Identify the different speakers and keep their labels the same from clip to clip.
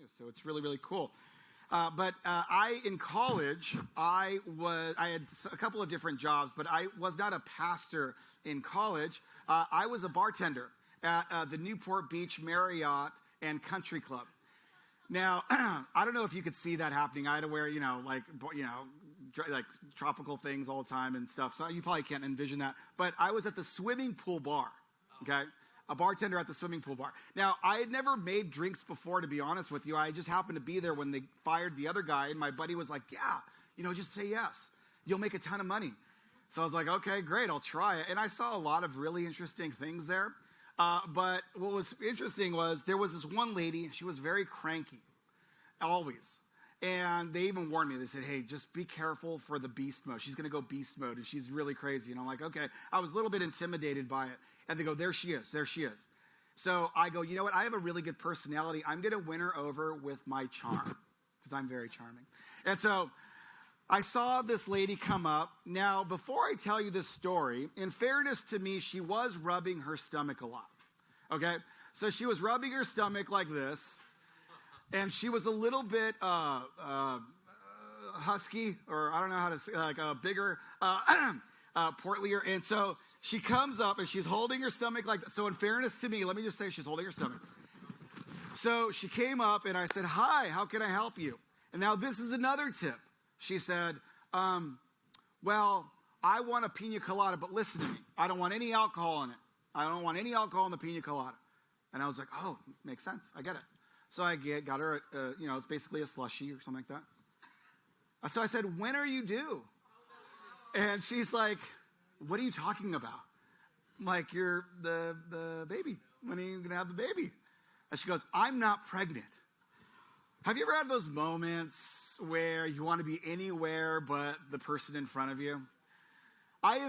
Speaker 1: practice. So it's really, really cool. In college, I had a couple of different jobs, but I was not a pastor in college. I was a bartender at the Newport Beach Marriott and Country Club. Now, I don't know if you could see that happening. I had to wear, like tropical things all the time and stuff. So you probably can't envision that. But I was at the swimming pool bar, okay? A bartender at the swimming pool bar. Now, I had never made drinks before, to be honest with you. I just happened to be there when they fired the other guy, and my buddy was like, yeah, just say yes. You'll make a ton of money. So I was like, okay, great, I'll try it. And I saw a lot of really interesting things there. But what was interesting was there was this one lady, she was very cranky, always. And they even warned me. They said, hey, just be careful for the beast mode. She's going to go beast mode, and she's really crazy. And I'm like, okay. I was a little bit intimidated by it. And they go, there she is. So I go, you know what? I have a really good personality. I'm going to win her over with my charm because I'm very charming. And so I saw this lady come up. Now, before I tell you this story, in fairness to me, she was rubbing her stomach a lot. Okay? So she was rubbing her stomach like this. And she was a little bit husky, or I don't know how to say, like bigger, portlier. And so she comes up and she's holding her stomach like that. So in fairness to me, let me just say she's holding her stomach. So she came up and I said, hi, how can I help you? And now this is another tip. She said, well, I want a pina colada, but listen to me. I don't want any alcohol in it. I don't want any alcohol in the pina colada. And I was like, oh, makes sense. I get it. So I got her, it's basically a slushie or something like that. So I said, when are you due? And she's like, what are you talking about? I'm like, you're the baby. When are you going to have the baby? And she goes, I'm not pregnant. Have you ever had those moments where you want to be anywhere but the person in front of you? I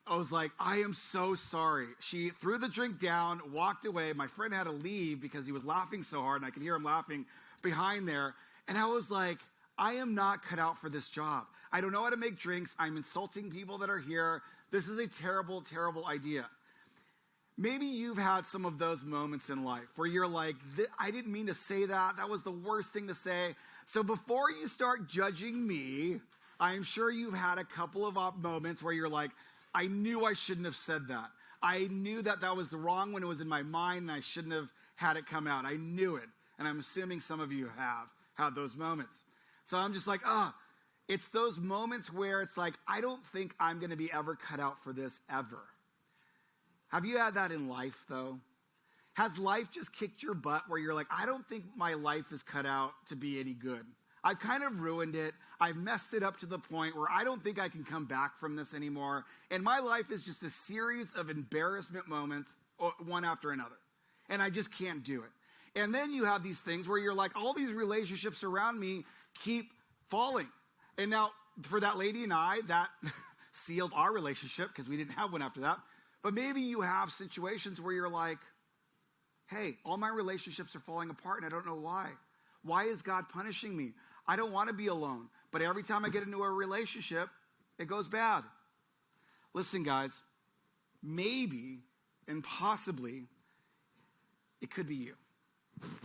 Speaker 1: was like, I am so sorry. She threw the drink down, walked away. My friend had to leave because he was laughing so hard, and I could hear him laughing behind there. And I was like, I am not cut out for this job. I don't know how to make drinks. I'm insulting people that are here. This is a terrible, terrible idea. Maybe you've had some of those moments in life where you're like, I didn't mean to say that. That was the worst thing to say. So before you start judging me, I'm sure you've had a couple of moments where you're like, I knew I shouldn't have said that. I knew that was the wrong when it was in my mind, and I shouldn't have had it come out. I knew it. And I'm assuming some of you have had those moments. So I'm just like, it's those moments where it's like, I don't think I'm going to be ever cut out for this ever. Have you had that in life, though? Has life just kicked your butt where you're like, I don't think my life is cut out to be any good? I've kind of ruined it. I've messed it up to the point where I don't think I can come back from this anymore. And my life is just a series of embarrassment moments, one after another. And I just can't do it. And then you have these things where you're like, all these relationships around me keep falling. And now, for that lady and I, that sealed our relationship because we didn't have one after that. But maybe you have situations where you're like, hey, all my relationships are falling apart and I don't know why. Why is God punishing me? I don't want to be alone. But every time I get into a relationship, it goes bad. Listen, guys, maybe and possibly it could be you.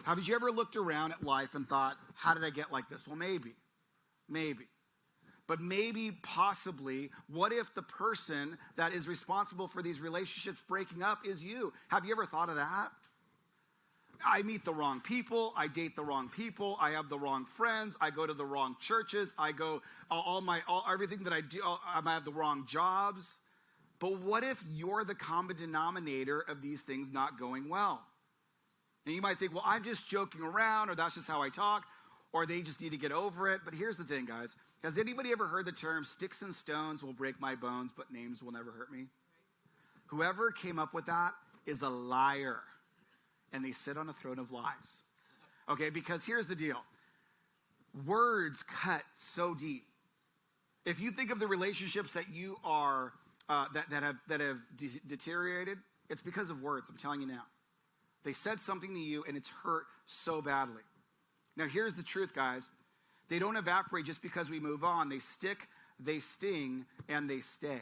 Speaker 1: Have you ever looked around at life and thought, how did I get like this? Well, maybe. But maybe, possibly, what if the person that is responsible for these relationships breaking up is you? Have you ever thought of that? I meet the wrong people. I date the wrong people. I have the wrong friends. I go to the wrong churches. I go, everything that I do, I have the wrong jobs. But what if you're the common denominator of these things not going well? And you might think, well, I'm just joking around, or that's just how I talk, or they just need to get over it. But here's the thing, guys. Has anybody ever heard the term, sticks and stones will break my bones, but names will never hurt me? Whoever came up with that is a liar. And they sit on a throne of lies. Okay, because here's the deal. Words cut so deep. If you think of the relationships that you are, that have deteriorated, it's because of words, I'm telling you now. They said something to you and it's hurt so badly. Now here's the truth, guys. They don't evaporate just because we move on. They stick, they sting, and they stay.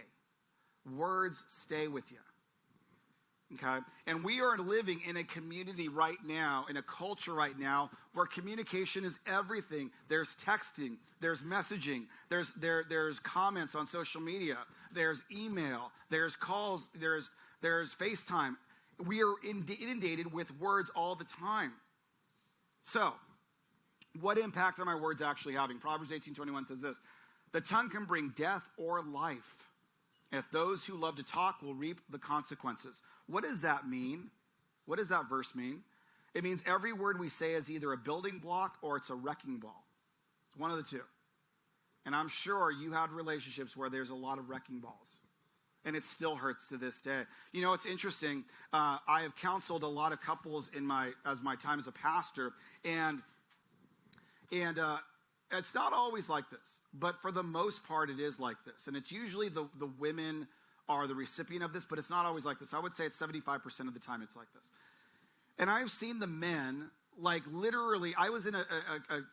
Speaker 1: Words stay with you. Okay? And we are living in a community right now, in a culture right now, where communication is everything. There's texting, there's messaging, there's comments on social media, there's email, there's calls, there's FaceTime. We are inundated with words all the time. So, what impact are my words actually having? Proverbs 18:21 says this: the tongue can bring death or life. If those who love to talk will reap the consequences. What does that mean? What does that verse mean? It means every word we say is either a building block or it's a wrecking ball. It's one of the two. And I'm sure you had relationships where there's a lot of wrecking balls. And it still hurts to this day. You know, it's interesting. I have counseled a lot of couples in my time as a pastor. And it's not always like this, but for the most part, it is like this. And it's usually the women are the recipient of this, but it's not always like this. I would say it's 75% of the time it's like this. And I've seen the men, like literally, I was in a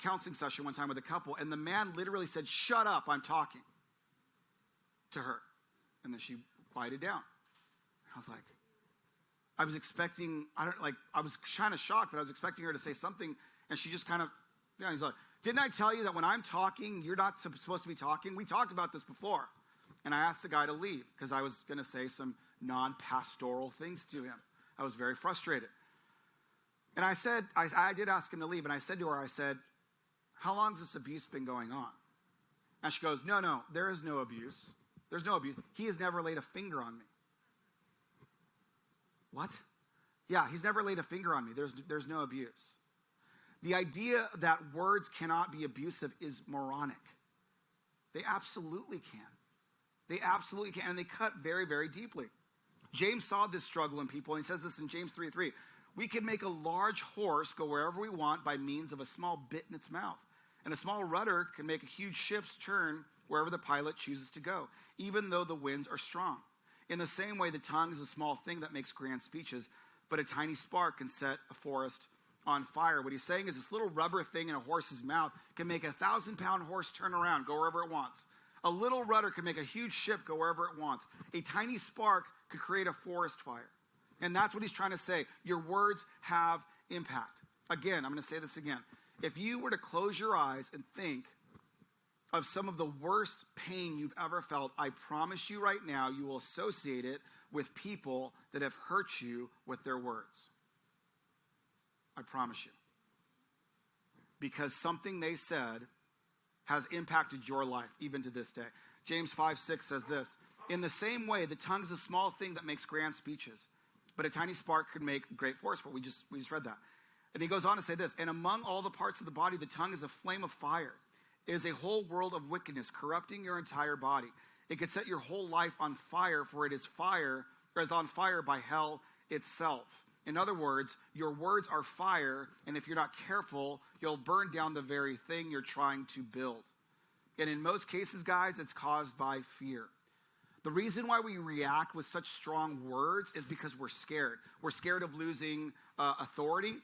Speaker 1: counseling session one time with a couple, and the man literally said, "Shut up, I'm talking," to her. And then she quieted down. I was like, I was kind of shocked, but I was expecting her to say something, and she just kind of, he's like, "Didn't I tell you that when I'm talking, you're not supposed to be talking? We talked about this before." And I asked the guy to leave because I was going to say some non-pastoral things to him. I was very frustrated. And I said, I did ask him to leave, and I said to her, I said, "How long has this abuse been going on?" And she goes, No, there is no abuse. There's no abuse. He has never laid a finger on me. What? Yeah, he's never laid a finger on me. There's no abuse. The idea that words cannot be abusive is moronic. They absolutely can. They absolutely can, and they cut very, very deeply. James saw this struggle in people, and he says this in James 3:3. We can make a large horse go wherever we want by means of a small bit in its mouth. And a small rudder can make a huge ship's turn wherever the pilot chooses to go, even though the winds are strong. In the same way, the tongue is a small thing that makes grand speeches, but a tiny spark can set a forest on fire. What he's saying is this little rubber thing in a horse's mouth can make a 1,000-pound horse turn around, go wherever it wants. A little rudder can make a huge ship go wherever it wants. A tiny spark could create a forest fire. And that's what he's trying to say. Your words have impact. Again, I'm going to say this again. If you were to close your eyes and think of some of the worst pain you've ever felt, I promise you right now, you will associate it with people that have hurt you with their words. I promise you. Because something they said has impacted your life, even to this day. James 5:6 says this: in the same way, the tongue is a small thing that makes grand speeches, but a tiny spark could make a great forest. We just read that. And he goes on to say this: and among all the parts of the body, the tongue is a flame of fire. It is a whole world of wickedness, corrupting your entire body. It could set your whole life on fire, for it is on fire by hell itself. In other words, your words are fire, and if you're not careful, you'll burn down the very thing you're trying to build. And in most cases, guys, it's caused by fear. The reason why we react with such strong words is because we're scared. We're scared of losing authority.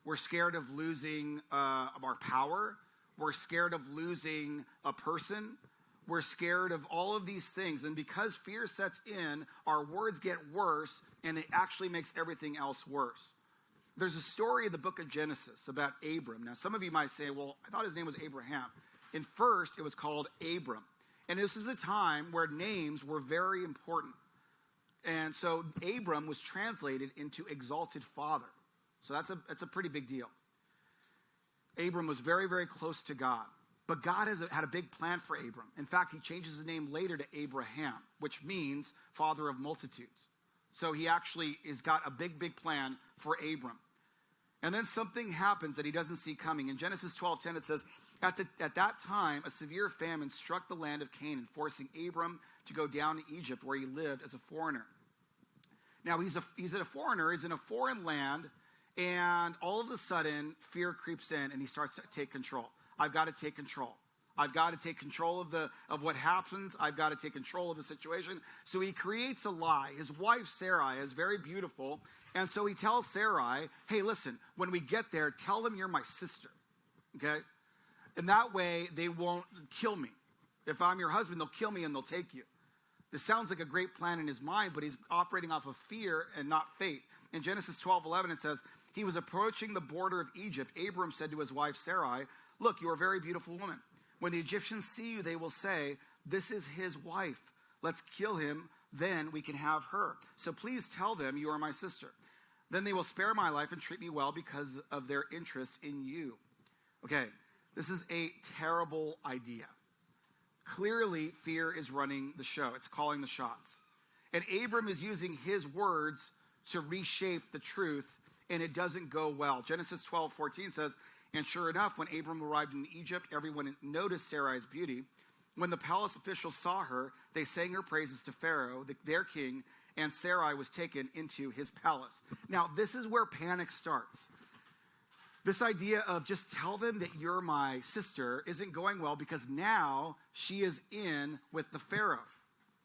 Speaker 1: We're scared of losing our power. We're scared of losing a person. We're scared of all of these things. And because fear sets in, our words get worse, and it actually makes everything else worse. There's a story in the book of Genesis about Abram. Now, some of you might say, well, I thought his name was Abraham. And first, it was called Abram. And this is a time where names were very important. And so Abram was translated into exalted father. So that's a pretty big deal. Abram was very, very close to God. But God had a big plan for Abram. In fact, he changes his name later to Abraham, which means father of multitudes. So he actually has got a big, big plan for Abram. And then something happens that he doesn't see coming. In Genesis 12:10, it says, At that time, a severe famine struck the land of Canaan, forcing Abram to go down to Egypt, where he lived as a foreigner. Now, he's a foreigner. He's in a foreign land, and all of a sudden, fear creeps in, and he starts to take control. I've got to take control. I've got to take control of what happens. I've got to take control of the situation. So he creates a lie. His wife, Sarai, is very beautiful, and so he tells Sarai, hey, listen, when we get there, tell them you're my sister, okay? And that way, they won't kill me. If I'm your husband, they'll kill me and they'll take you. This sounds like a great plan in his mind, but he's operating off of fear and not faith. In Genesis 12:11, it says, he was approaching the border of Egypt. Abram said to his wife Sarai, look, you are a very beautiful woman. When the Egyptians see you, they will say, this is his wife. Let's kill him, then we can have her. So please tell them you are my sister. Then they will spare my life and treat me well because of their interest in you. Okay, this is a terrible idea. Clearly, fear is running the show. It's calling the shots. And Abram is using his words to reshape the truth, and it doesn't go well. Genesis 12:14 says, and sure enough, when Abram arrived in Egypt, everyone noticed Sarai's beauty. When the palace officials saw her, they sang her praises to Pharaoh, their king, and Sarai was taken into his palace. Now, this is where panic starts. This idea of just tell them that you're my sister isn't going well because now she is in with the Pharaoh.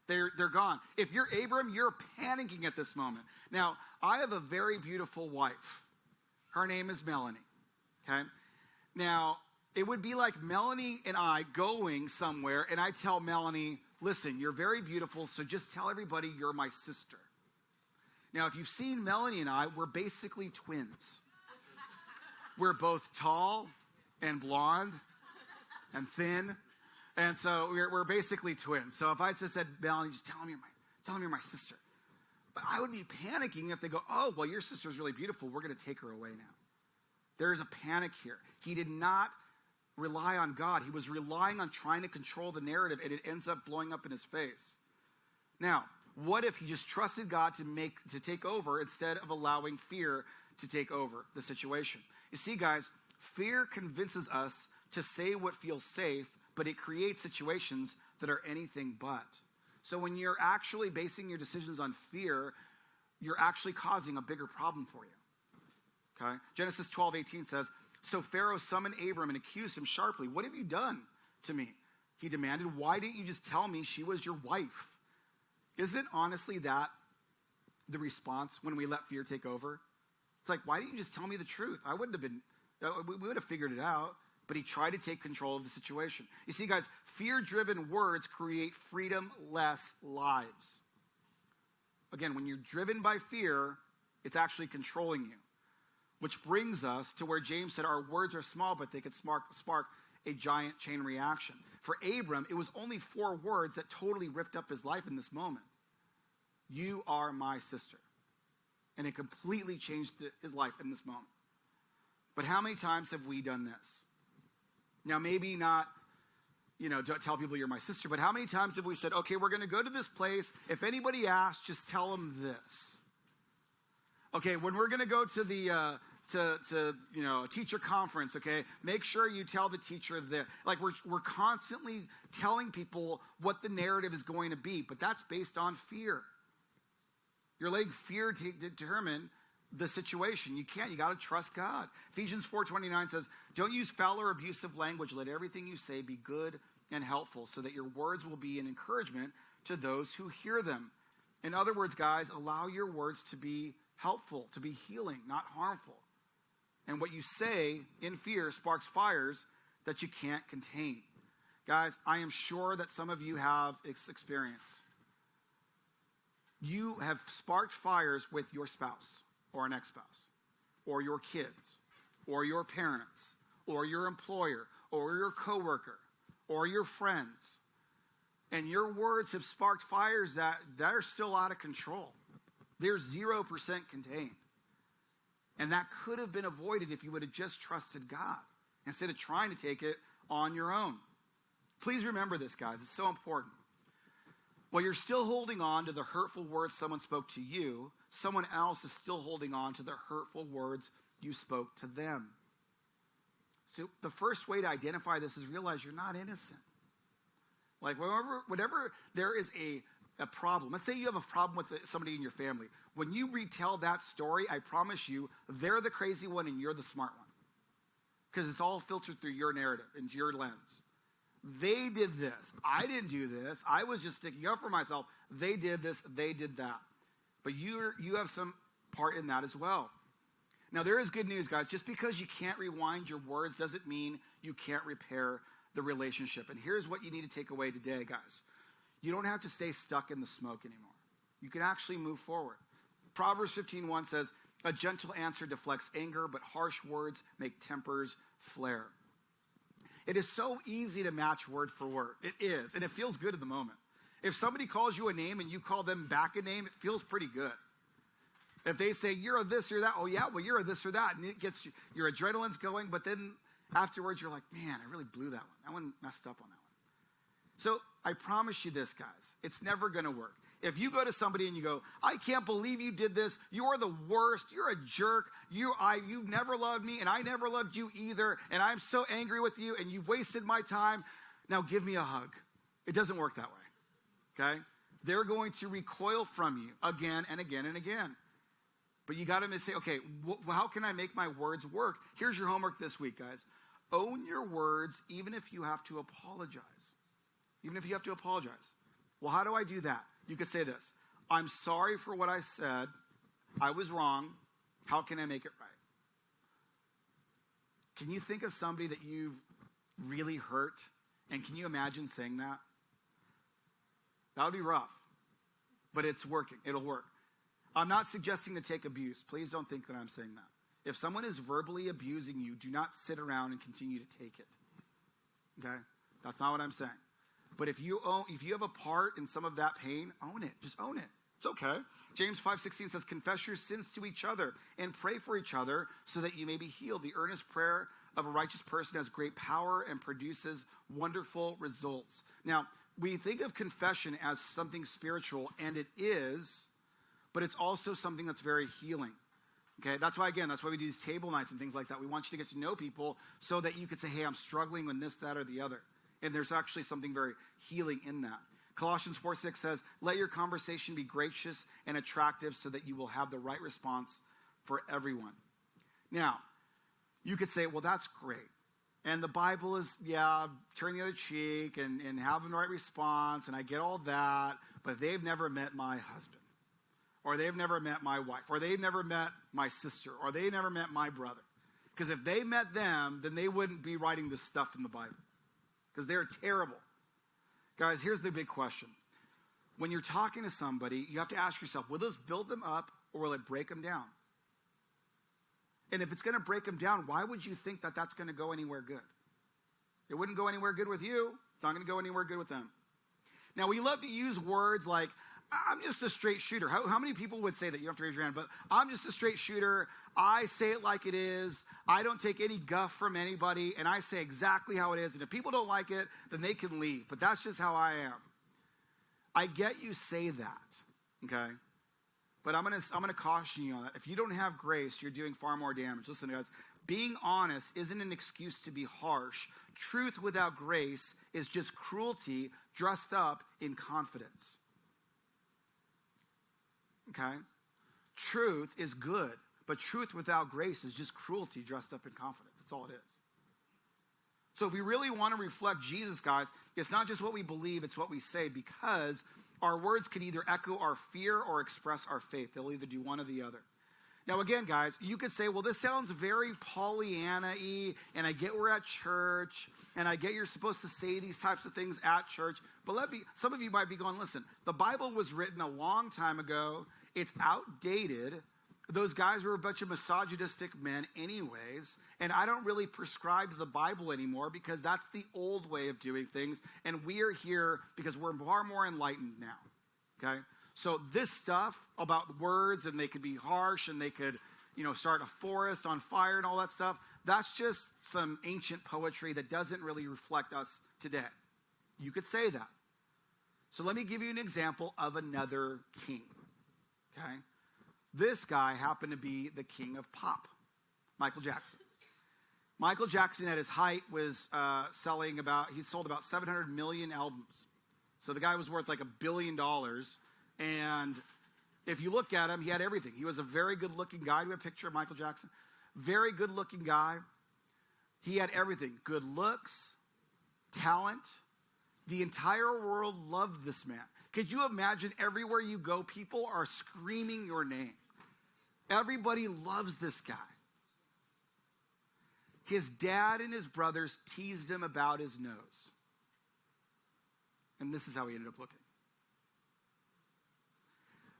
Speaker 1: They're gone. If you're Abram, you're panicking at this moment. Now, I have a very beautiful wife. Her name is Melanie. Okay? Now, it would be like Melanie and I going somewhere, and I tell Melanie, listen, you're very beautiful, so just tell everybody you're my sister. Now, if you've seen Melanie and I, we're basically twins. We're both tall and blonde and thin, and so we're basically twins. So if I just said, Melanie, just tell them you're my sister. But I would be panicking if they go, oh, well, your sister's really beautiful. We're going to take her away now. There's a panic here. He did not rely on God. He was relying on trying to control the narrative, and it ends up blowing up in his face. Now, what if he just trusted God to take over instead of allowing fear to take over the situation? You see, guys, fear convinces us to say what feels safe, but it creates situations that are anything but. So when you're actually basing your decisions on fear, you're actually causing a bigger problem for you. Okay? Genesis 12:18 says, so Pharaoh summoned Abram and accused him sharply. What have you done to me? He demanded. Why didn't you just tell me she was your wife? Isn't honestly that the response when we let fear take over? It's like, why didn't you just tell me the truth? I wouldn't have been, we would have figured it out. But he tried to take control of the situation. You see, guys, fear-driven words create freedom-less lives. Again, when you're driven by fear, it's actually controlling you. Which brings us to where James said our words are small, but they could spark a giant chain reaction. For Abram, it was only 4 words that totally ripped up his life in this moment. You are my sister. And it completely changed his life in this moment. But how many times have we done this? Now, maybe not, don't tell people you're my sister, but how many times have we said, okay, we're going to go to this place. If anybody asks, just tell them this. Okay, when we're going to go to the a teacher conference, okay, make sure you tell the teacher that. Like we're constantly telling people what the narrative is going to be, but that's based on fear. You're letting fear determine the situation. You can't. You got to trust God. Ephesians 4:29 says, don't use foul or abusive language. Let everything you say be good and helpful so that your words will be an encouragement to those who hear them. In other words, guys, allow your words to be helpful, to be healing, not harmful. And what you say in fear sparks fires that you can't contain. Guys, I am sure that some of you have experience. You have sparked fires with your spouse or an ex-spouse or your kids or your parents or your employer or your coworker or your friends. And your words have sparked fires that are still out of control. They're 0% contained. And that could have been avoided if you would have just trusted God instead of trying to take it on your own. Please remember this, guys. It's so important. While you're still holding on to the hurtful words someone spoke to you, someone else is still holding on to the hurtful words you spoke to them. So the first way to identify this is realize you're not innocent. Like whenever there is a problem, let's say you have a problem with somebody in your family. When you retell that story, I promise you, they're the crazy one and you're the smart one. Because it's all filtered through your narrative and your lens. They did this. I didn't do this. I was just sticking up for myself. They did this. They did that. But you have some part in that as well. Now, there is good news, guys. Just because you can't rewind your words doesn't mean you can't repair the relationship. And here's what you need to take away today, guys. you don't have to stay stuck in the smoke anymore. You can actually move forward. Proverbs 15:1 says, a gentle answer deflects anger, but harsh words make tempers flare. It is so easy to match word for word. It is, and it feels good in the moment. If somebody calls you a name and you call them back a name, it feels pretty good. If they say, you're a this or that, oh yeah, well, you're a this or that, and it gets your adrenaline's going, but then afterwards you're like, man, I really blew that one. That one messed up on that one. So I promise you this, guys, it's never going to work. If you go to somebody and you go, I can't believe you did this. You're the worst. You're a jerk. You never loved me, and I never loved you either, and I'm so angry with you, and you've wasted my time. Now give me a hug. It doesn't work that way, okay? They're going to recoil from you again and again and again. But you got to say, okay, how can I make my words work? Here's your homework this week, guys. Own your words even if you have to apologize. Even if you have to apologize. Well, how do I do that? You could say this. I'm sorry for what I said. I was wrong. How can I make it right? Can you think of somebody that you've really hurt? And can you imagine saying that? That would be rough. But it's working. It'll work. I'm not suggesting to take abuse. Please don't think that I'm saying that. If someone is verbally abusing you, do not sit around and continue to take it. Okay? That's not what I'm saying. But if you have a part in some of that pain, own it. Just own it. It's okay. James 5:16 says, confess your sins to each other and pray for each other so that you may be healed. The earnest prayer of a righteous person has great power and produces wonderful results. Now, we think of confession as something spiritual, and it is, but it's also something that's very healing. Okay, that's why we do these table nights and things like that. We want you to get to know people so that you could say, hey, I'm struggling with this, that, or the other. And there's actually something very healing in that. Colossians 4:6 says, let your conversation be gracious and attractive so that you will have the right response for everyone. Now, you could say, well, that's great. And the Bible is, turn the other cheek and have the right response, and I get all that, but they've never met my husband, or they've never met my wife, or they've never met my sister, or they never met my brother. Because if they met them, then they wouldn't be writing this stuff in the Bible. Because they're terrible. Guys, here's the big question. When you're talking to somebody, you have to ask yourself, will this build them up or will it break them down? And if it's going to break them down, why would you think that that's going to go anywhere good? It wouldn't go anywhere good with you. It's not going to go anywhere good with them. Now, we love to use words like, I'm just a straight shooter. How many people would say that? You don't have to raise your hand, but I'm just a straight shooter. I say it like it is. I don't take any guff from anybody, and I say exactly how it is. And if people don't like it, then they can leave. But that's just how I am. I get you say that, okay? But I'm gonna caution you on that. If you don't have grace, you're doing far more damage. Listen, guys, being honest isn't an excuse to be harsh. Truth without grace is just cruelty dressed up in confidence. Okay? Truth is good, but truth without grace is just cruelty dressed up in confidence. That's all it is. So if we really want to reflect Jesus, guys, it's not just what we believe, it's what we say, because our words can either echo our fear or express our faith. They'll either do one or the other. Now, again, guys, you could say, well, this sounds very Pollyanna-y, and I get we're at church, and I get you're supposed to say these types of things at church, but some of you might be going, listen, the Bible was written a long time ago. It's outdated. Those guys were a bunch of misogynistic men anyways, and I don't really prescribe to the Bible anymore because that's the old way of doing things, and we are here because we're far more enlightened now, okay? So this stuff about words, and they could be harsh, and they could, start a forest on fire and all that stuff, that's just some ancient poetry that doesn't really reflect us today. You could say that. So let me give you an example of another king, okay? This guy happened to be the king of pop, Michael Jackson. Michael Jackson at his height was he sold about 700 million albums. So the guy was worth like $1 billion. And if you look at him, he had everything. He was a very good-looking guy. Do you have a picture of Michael Jackson? Very good-looking guy. He had everything. Good looks, talent. The entire world loved this man. Could you imagine everywhere you go, people are screaming your name. Everybody loves this guy. His dad and his brothers teased him about his nose. And this is how he ended up looking.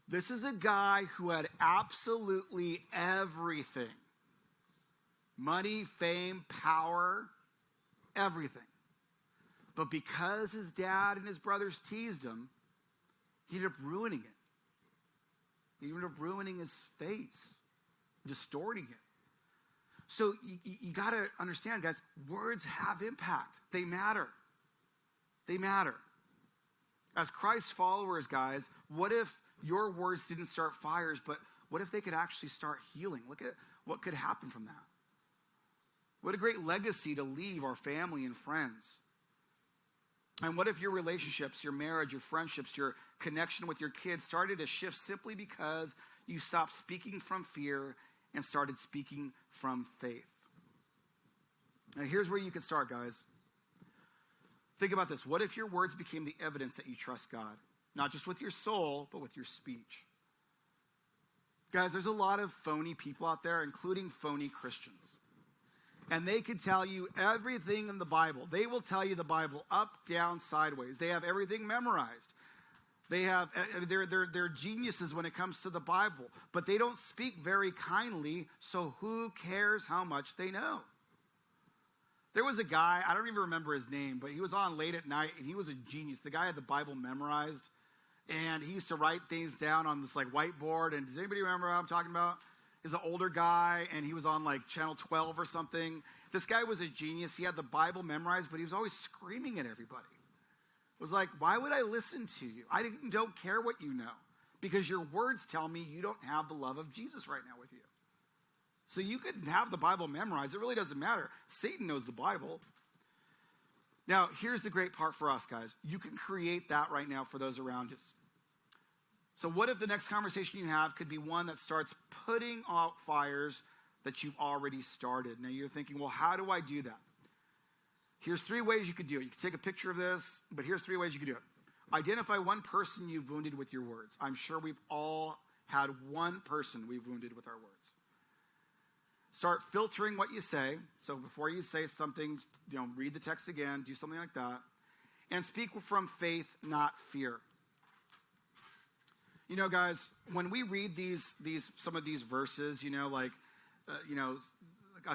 Speaker 1: This is a guy who had absolutely everything. Money, fame, power, everything. But because his dad and his brothers teased him, he ended up ruining it. He ended up ruining his face, distorting it. So you got to understand, guys, words have impact. They matter. They matter. As Christ followers, guys, what if your words didn't start fires, but what if they could actually start healing? Look at what could happen from that. What a great legacy to leave our family and friends. And what if your relationships, your marriage, your friendships, your connection with your kids started to shift simply because you stopped speaking from fear and started speaking from faith? Now, here's where you can start, guys. Think about this. What if your words became the evidence that you trust God? Not just with your soul, but with your speech. Guys, there's a lot of phony people out there, including phony Christians. And they can tell you everything in the Bible. They will tell you the Bible up, down, sideways. They have everything memorized. They're geniuses when it comes to the Bible. But they don't speak very kindly, so who cares how much they know? There was a guy, I don't even remember his name, but he was on late at night, and he was a genius. The guy had the Bible memorized, and he used to write things down on this like whiteboard. And does anybody remember what I'm talking about? He's an older guy, and he was on like channel 12 or something. This guy was a genius. He had the Bible memorized, but he was always screaming at everybody. It was like, why would I listen to you? I don't care what you know, because your words tell me you don't have the love of Jesus right now with you. So you could have the Bible memorized. It really doesn't matter. Satan knows the Bible. Now, here's the great part for us, guys. You can create that right now for those around us. So what if the next conversation you have could be one that starts putting out fires that you've already started? Now, you're thinking, well, how do I do that? Here's 3 ways you could do it. You can take a picture of this, but here's 3 ways you can do it. Identify one person you've wounded with your words. I'm sure we've all had one person we've wounded with our words. Start filtering what you say. So before you say something, read the text again, do something like that. And speak from faith, not fear. Guys, when we read some of these verses, a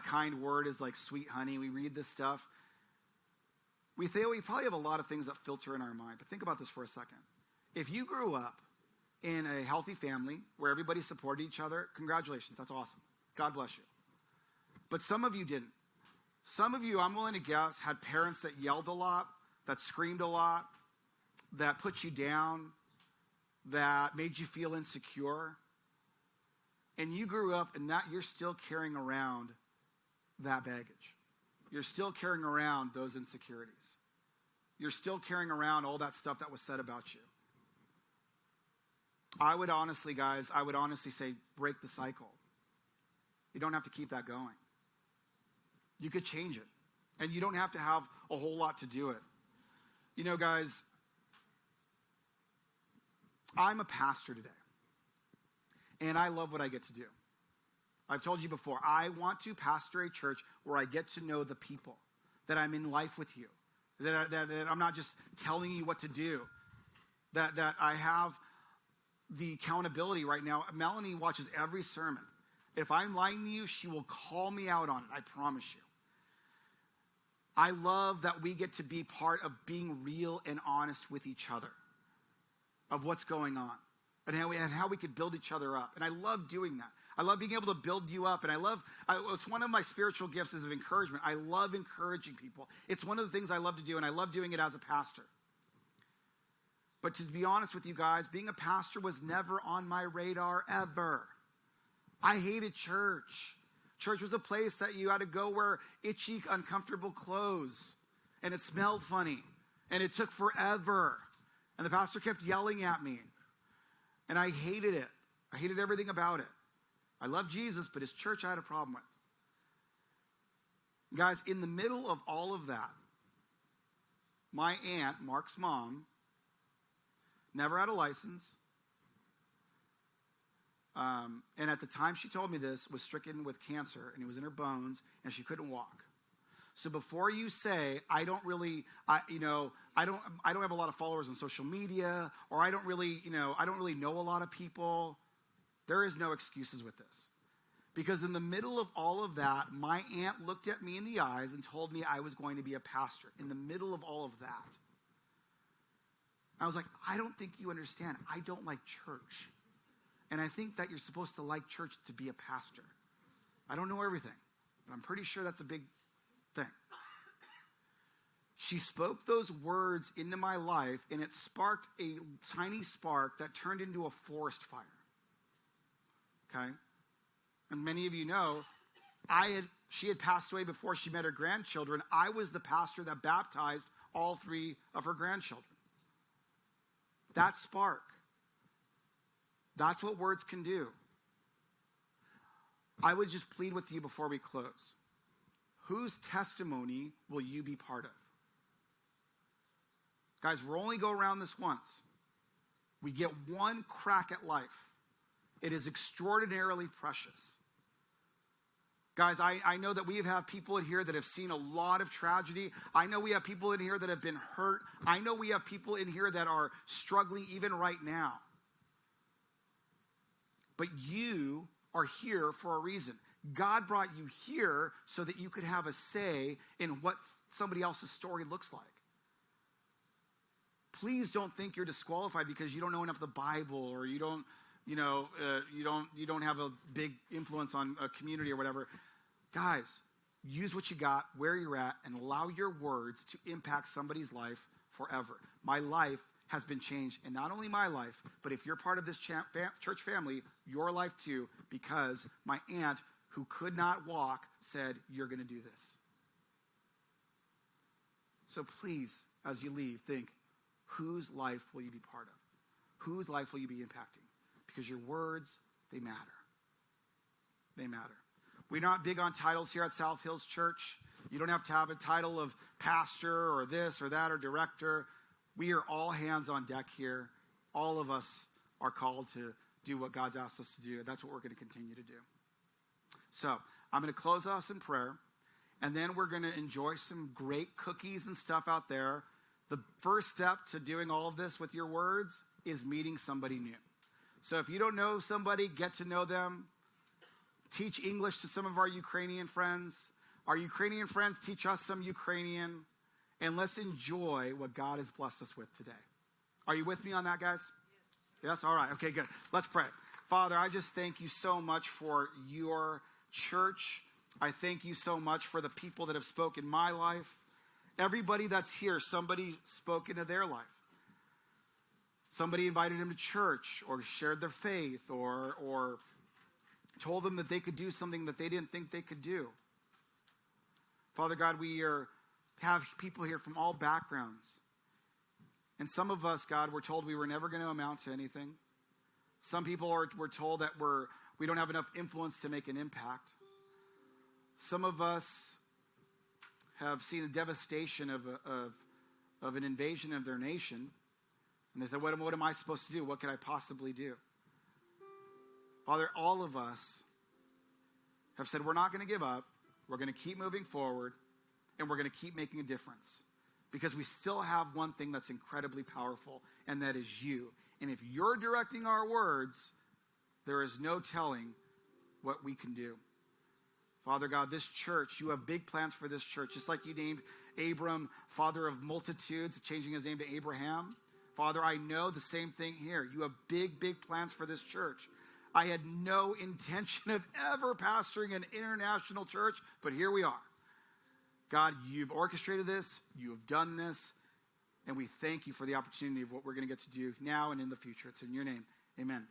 Speaker 1: kind word is like sweet honey. We read this stuff. We think we probably have a lot of things that filter in our mind. But think about this for a second. If you grew up in a healthy family where everybody supported each other, congratulations. That's awesome. God bless you. But some of you didn't. Some of you, I'm willing to guess, had parents that yelled a lot, that screamed a lot, that put you down, that made you feel insecure. And you grew up and that you're still carrying around that baggage. You're still carrying around those insecurities. You're still carrying around all that stuff that was said about you. I would honestly say break the cycle. You don't have to keep that going. You could change it. And you don't have to have a whole lot to do it. Guys, I'm a pastor today. And I love what I get to do. I've told you before, I want to pastor a church where I get to know the people, that I'm in life with you, that I'm not just telling you what to do, that I have the accountability right now. Melanie watches every sermon. If I'm lying to you, she will call me out on it, I promise you. I love that we get to be part of being real and honest with each other, of what's going on, and how we could build each other up. And I love doing that. I love being able to build you up. And it's one of my spiritual gifts is of encouragement. I love encouraging people. It's one of the things I love to do, and I love doing it as a pastor. But to be honest with you guys, being a pastor was never on my radar ever. I hated church. Church was a place that you had to go wear itchy, uncomfortable clothes. And it smelled funny. And it took forever. And the pastor kept yelling at me. And I hated it. I hated everything about it. I love Jesus, but his church I had a problem with. Guys, in the middle of all of that, my aunt, Mark's mom, never had a license. And at the time she told me this, was stricken with cancer, and it was in her bones, and she couldn't walk. So before you say, I don't have a lot of followers on social media, or I don't really know a lot of people. There is no excuses with this. Because in the middle of all of that, my aunt looked at me in the eyes and told me I was going to be a pastor. In the middle of all of that. I was like, I don't think you understand. I don't like church. And I think that you're supposed to like church to be a pastor. I don't know everything, but I'm pretty sure that's a big thing. She spoke those words into my life, and it sparked a tiny spark that turned into a forest fire. Okay? And many of you know, she had passed away before she met her grandchildren. I was the pastor that baptized all 3 of her grandchildren. That spark. That's what words can do. I would just plead with you before we close. Whose testimony will you be part of? Guys, we'll only go around this once. We get one crack at life. It is extraordinarily precious. Guys, I know that we have people in here that have seen a lot of tragedy. I know we have people in here that have been hurt. I know we have people in here that are struggling even right now. But you are here for a reason. God brought you here so that you could have a say in what somebody else's story looks like. Please don't think you're disqualified because you don't know enough of the Bible, or you don't have a big influence on a community or whatever. Guys, use what you got, where you're at, and allow your words to impact somebody's life forever. My life has been changed, and not only my life, but if you're part of this church family, your life too, because my aunt, who could not walk, said, you're going to do this. So please, as you leave, think, whose life will you be part of? Whose life will you be impacting? Because your words, they matter. They matter. We're not big on titles here at South Hills Church. You don't have to have a title of pastor or this or that or director. We are all hands on deck here. All of us are called to do what God's asked us to do. That's what we're going to continue to do. So I'm going to close us in prayer, and then we're going to enjoy some great cookies and stuff out there. The first step to doing all of this with your words is meeting somebody new. So if you don't know somebody, get to know them. Teach English to some of our Ukrainian friends. Our Ukrainian friends teach us some Ukrainian. And let's enjoy what God has blessed us with today. Are you with me on that, guys? Yes? All right. Okay, good. Let's pray. Father, I just thank you so much for your church. I thank you so much for the people that have spoken my life. Everybody that's here, somebody spoke into their life. Somebody invited them to church or shared their faith or told them that they could do something that they didn't think they could do. Father God, we have people here from all backgrounds. And some of us, God, were told we were never going to amount to anything. Some people were told that we don't have enough influence to make an impact. Some of us have seen the devastation of an invasion of their nation. And they said, what am I supposed to do? What can I possibly do? Father, all of us have said we're not going to give up. We're going to keep moving forward. And we're going to keep making a difference. Because we still have one thing that's incredibly powerful. And that is you. And if you're directing our words, there is no telling what we can do. Father God, this church, you have big plans for this church. Just like you named Abram father of multitudes, changing his name to Abraham. Father, I know the same thing here. You have big, big plans for this church. I had no intention of ever pastoring an international church, but here we are. God, you've orchestrated this. You have done this. And we thank you for the opportunity of what we're going to get to do now and in the future. It's in your name. Amen.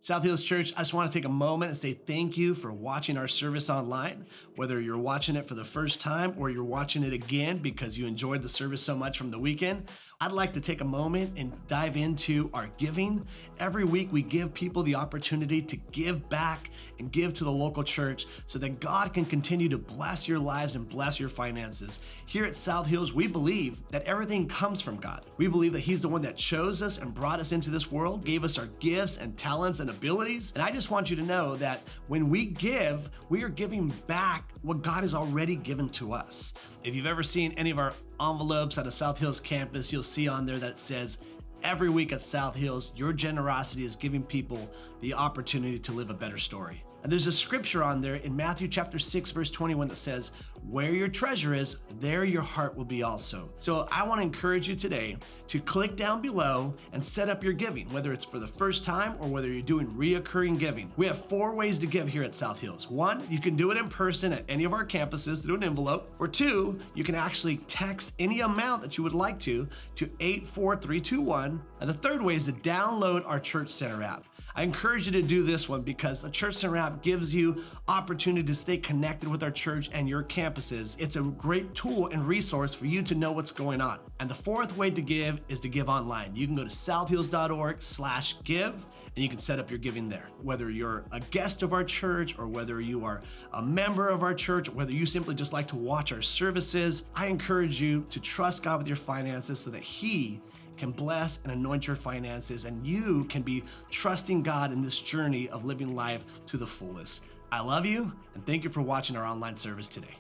Speaker 2: South Hills Church, I just want to take a moment and say thank you for watching our service online. Whether you're watching it for the first time or you're watching it again because you enjoyed the service so much from the weekend, I'd like to take a moment and dive into our giving. Every week we give people the opportunity to give back and give to the local church so that God can continue to bless your lives and bless your finances. Here at South Hills, we believe that everything comes from God. We believe that He's the one that chose us and brought us into this world, gave us our gifts and talents and abilities. And I just want you to know that when we give, we are giving back what God has already given to us. If you've ever seen any of our envelopes at a South Hills campus, you'll see on there that it says, every week at South Hills, your generosity is giving people the opportunity to live a better story. And there's a scripture on there in Matthew chapter 6, verse 21 that says, where your treasure is, there your heart will be also. So I want to encourage you today to click down below and set up your giving, whether it's for the first time or whether you're doing reoccurring giving. We have 4 ways to give here at South Hills. 1, you can do it in person at any of our campuses through an envelope. Or 2, you can actually text any amount that you would like to 84321. And the 3rd way is to download our Church Center app. I encourage you to do this one because the Church Center app gives you opportunity to stay connected with our church and your campuses. It's a great tool and resource for you to know what's going on. And the 4th way to give is to give online. You can go to southhills.org/give and you can set up your giving there. Whether you're a guest of our church or whether you are a member of our church, or whether you simply just like to watch our services, I encourage you to trust God with your finances so that He can bless and anoint your finances, and you can be trusting God in this journey of living life to the fullest. I love you, and thank you for watching our online service today.